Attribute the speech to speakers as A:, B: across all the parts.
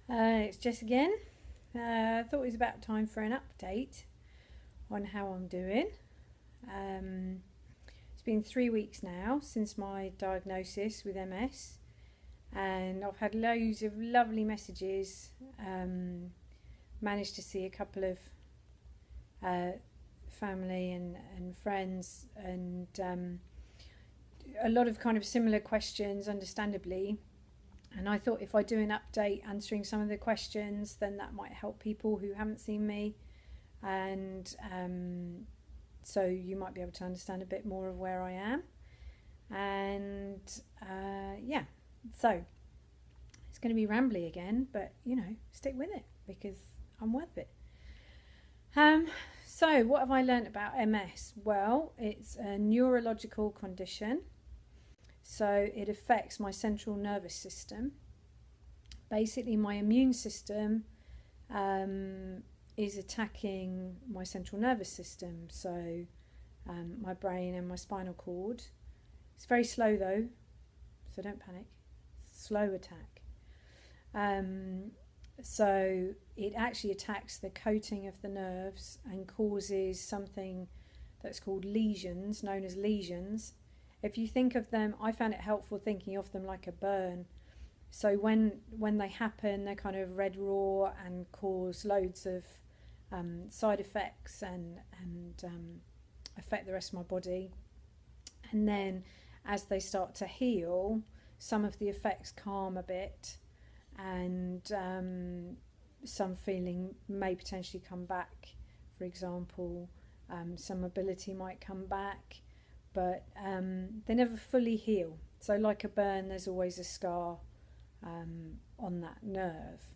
A: It's Jess again. I thought it was about time for an update on how I'm doing. Um, it's been 3 weeks now since my diagnosis with MS, and I've had loads of lovely messages. Managed to see a couple of uh, family and friends, and a lot of kind of similar questions, understandably. And I thought if I do an update answering some of the questions, then that might help people who haven't seen me. And so you might be able to understand a bit more of where I am. And yeah, so it's going to be rambly again, but stick with it because I'm worth it. Um, so, what have I learnt about MS? Well, it's a neurological condition, so it affects my central nervous system. Basically, my immune system um, is attacking my central nervous system, so my brain and my spinal cord. It's very slow though, so don't panic. Slow attack. Um, so it actually attacks the coating of the nerves and causes something that's called lesions, known as lesions. If you think of them, I found it helpful thinking of them like a burn. So when they happen, they're kind of red raw and cause loads of side effects and affect the rest of my body. And then as they start to heal, some of the effects calm a bit, and some feeling may potentially come back. For example, some mobility might come back, but they never fully heal. So like a burn, there's always a scar on that nerve.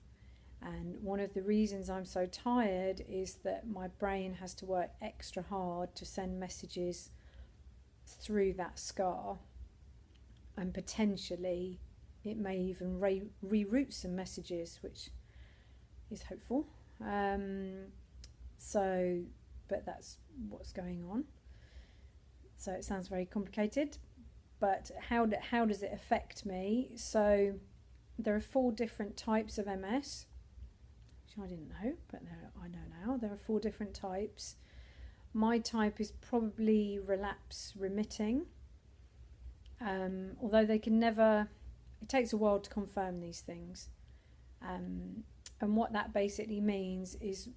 A: And one of the reasons I'm so tired is that my brain has to work extra hard to send messages through that scar, and potentially it may even reroute some messages, which is hopeful. So, but that's what's going on. So it sounds very complicated, but how does it affect me? So there are 4 different types of MS, which I didn't know, but I know now. There are 4 different types. My type is probably relapse remitting, although they can never, it takes a while to confirm these things. And what that basically means is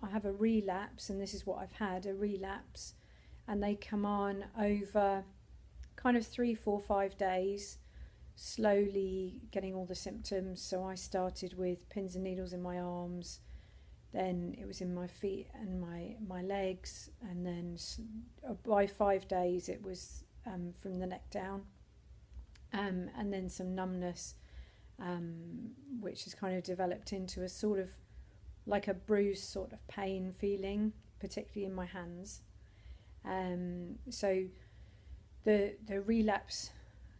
A: I have a relapse, and this is what I've had, a relapse, and they come on over kind of 3, 4, 5 days, slowly getting all the symptoms. So I started with pins and needles in my arms, then it was in my feet and my legs, and then by 5 days it was from the neck down, and then some numbness, which has kind of developed into a sort of like a bruise sort of pain feeling, particularly in my hands. So the relapse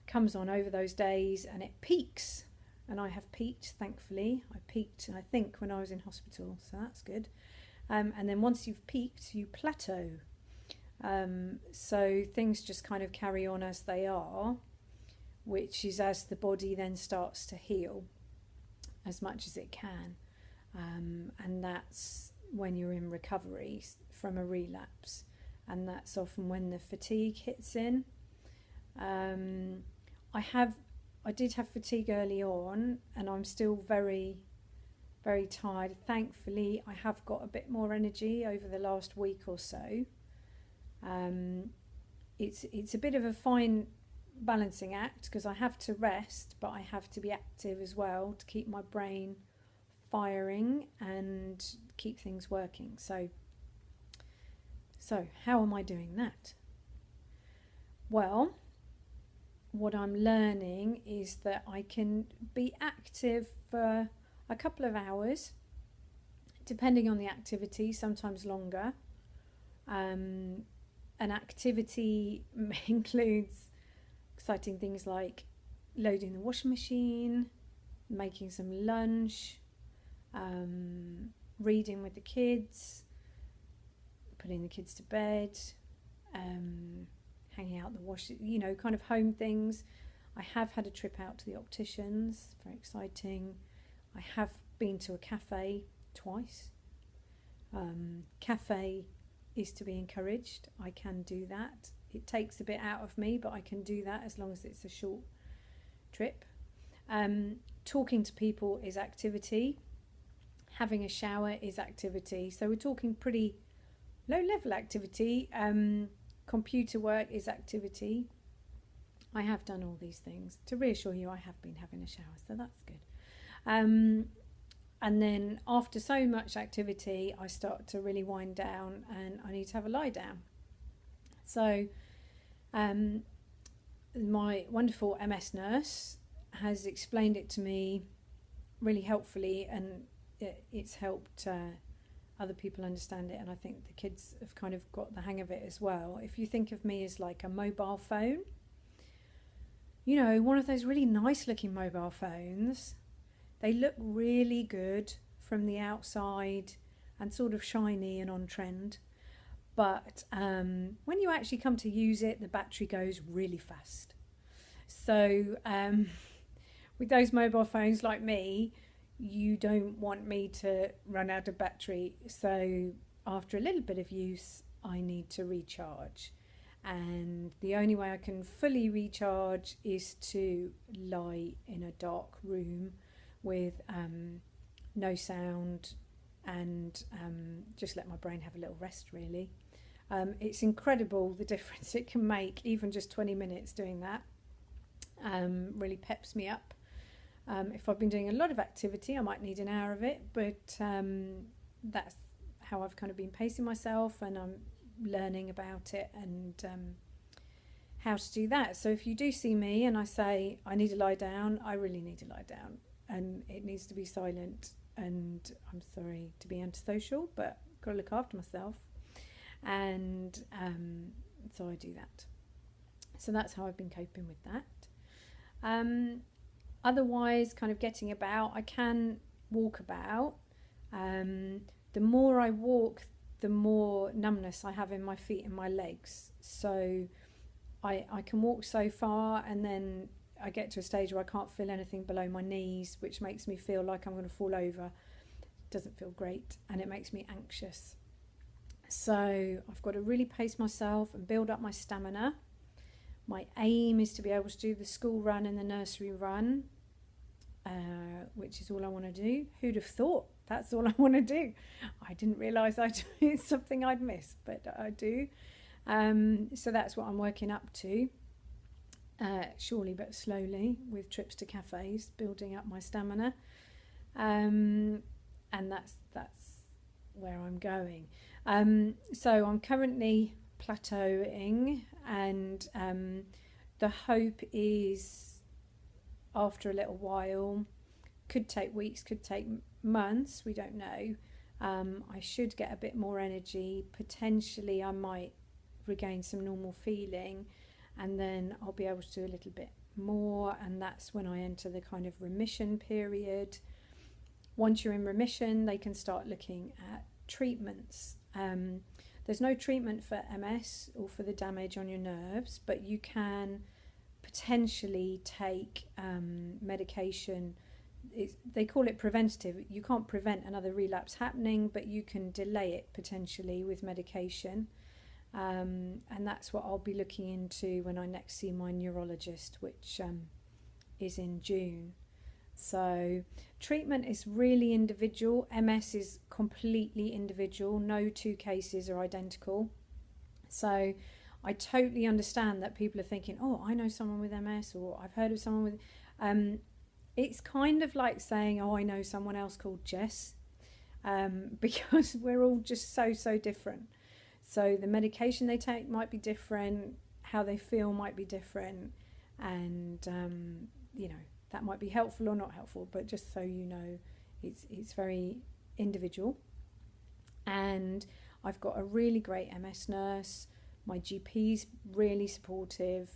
A: comes on over those days, and it peaks, and I have peaked, thankfully. I peaked, I think, when I was in hospital, so that's good. And then once you've peaked, you plateau. So things just kind of carry on as they are, which is as the body then starts to heal as much as it can. And that's when you're in recovery from a relapse, and that's often when the fatigue hits in. I did have fatigue early on, and I'm still very, very tired. Thankfully, I have got a bit more energy over the last week or so. It's a bit of a fine balancing act because I have to rest, but I have to be active as well to keep my brain firing and keep things working. So how am I doing that? Well, what I'm learning is that I can be active for a couple of hours, depending on the activity, sometimes longer. An activity includes exciting things like loading the washing machine, making some lunch, reading with the kids, putting the kids to bed, hanging out the wash, kind of home things. I have had a trip out to the opticians, very exciting. I have been to a cafe twice. Cafe is to be encouraged. I can do that. It takes a bit out of me, but I can do that as long as it's a short trip. Talking to people is activity. Having a shower is activity. So we're talking pretty low level activity. Computer work is activity. I have done all these things. To reassure you, I have been having a shower, so that's good. And then after so much activity, I start to really wind down and I need to have a lie down. So my wonderful MS nurse has explained it to me really helpfully, and it's helped other people understand it, and I think the kids have kind of got the hang of it as well. If you think of me as like a mobile phone, you know, one of those really nice looking mobile phones. They look really good from the outside and sort of shiny and on trend. But when you actually come to use it, the battery goes really fast. So with those mobile phones like me, you don't want me to run out of battery. So after a little bit of use, I need to recharge. And the only way I can fully recharge is to lie in a dark room with no sound and just let my brain have a little rest, really. It's incredible the difference it can make, even just 20 minutes doing that. Really peps me up. If I've been doing a lot of activity, I might need an hour of it, but that's how I've kind of been pacing myself, and I'm learning about it and how to do that. So if you do see me and I say I need to lie down, I really need to lie down, and it needs to be silent, and I'm sorry to be antisocial, but I've got to look after myself, and so I do that. So that's how I've been coping with that. Otherwise, kind of getting about, I can walk about. The more I walk, the more numbness I have in my feet and my legs. So I can walk so far, and then I get to a stage where I can't feel anything below my knees, which makes me feel like I'm going to fall over. It doesn't feel great, and it makes me anxious. So I've got to really pace myself and build up my stamina. My aim is to be able to do the school run and the nursery run, which is all I want to do. Who'd have thought that's all I want to do? I didn't realise it's something I'd miss, but I do. So that's what I'm working up to, surely but slowly, with trips to cafes, building up my stamina. And that's where I'm going. So I'm currently plateauing, and the hope is after a little while, could take weeks, could take months, we don't know, I should get a bit more energy. Potentially I might regain some normal feeling, and then I'll be able to do a little bit more, and that's when I enter the kind of remission period. Once you're in remission, they can start looking at treatments. There's no treatment for MS or for the damage on your nerves, but you can potentially take medication. They call it preventative. You can't prevent another relapse happening, but you can delay it potentially with medication. And that's what I'll be looking into when I next see my neurologist, which is in June. So treatment is really individual. MS is completely individual. No two cases are identical. So I totally understand that people are thinking, oh, I know someone with MS, or I've heard of someone with... it's kind of like saying, oh, I know someone else called Jess, because we're all just so different. So the medication they take might be different, how they feel might be different, and that might be helpful or not helpful, but just so you know, it's very individual. And I've got a really great MS nurse. My GP's really supportive,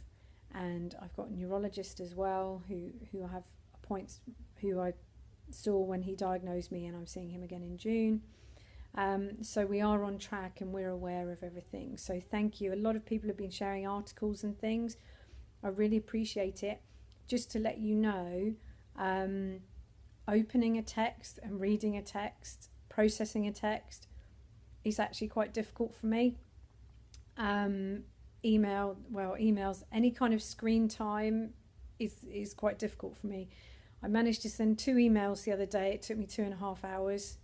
A: and I've got a neurologist as well who I have appoints, who I saw when he diagnosed me, and I'm seeing him again in June. So we are on track and we're aware of everything. So thank you. A lot of people have been sharing articles and things. I really appreciate it. Just to let you know, opening a text and reading a text, processing a text is actually quite difficult for me. Emails, any kind of screen time is quite difficult for me. I managed to send 2 emails the other day. It took me 2.5 hours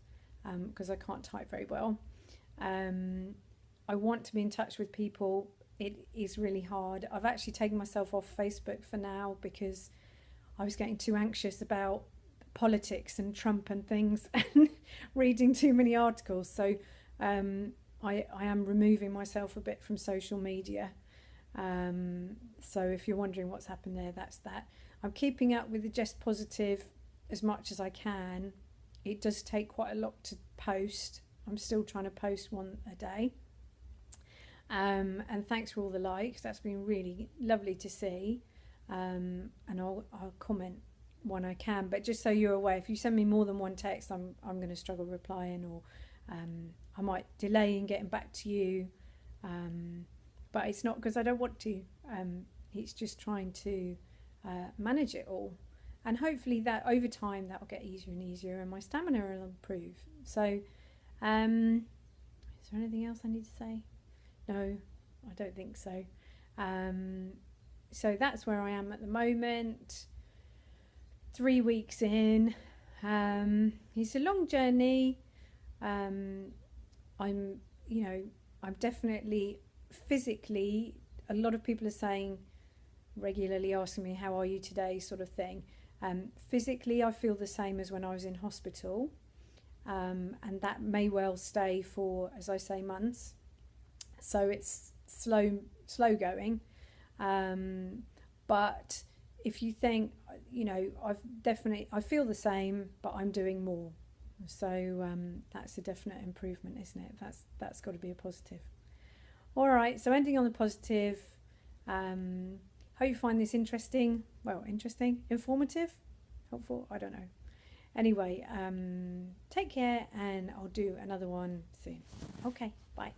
A: because I can't type very well. I want to be in touch with people. It is really hard. I've actually taken myself off Facebook for now because I was getting too anxious about politics and Trump and things and reading too many articles. So I am removing myself a bit from social media. So if you're wondering what's happened there, that's that. I'm keeping up with the Just Positive as much as I can. It does take quite a lot to post. I'm still trying to post one a day. And thanks for all the likes. That's been really lovely to see. And I'll comment when I can. But just so you're aware, if you send me more than one text, I'm going to struggle replying, or I might delay in getting back to you. But it's not because I don't want to. It's just trying to manage it all. And hopefully that over time that will get easier and easier, and my stamina will improve. So is there anything else I need to say? No, I don't think so. So that's where I am at the moment. 3 weeks in. It's a long journey. I'm definitely physically, a lot of people are saying, regularly asking me, how are you today, sort of thing. Physically, I feel the same as when I was in hospital. And that may well stay for, as I say, months. So it's slow going. But if you think, I feel the same, but I'm doing more. So that's a definite improvement, isn't it? That's got to be a positive. All right, so ending on the positive. Hope you find this interesting, informative, helpful, I don't know. Anyway, take care, and I'll do another one soon. Okay, bye.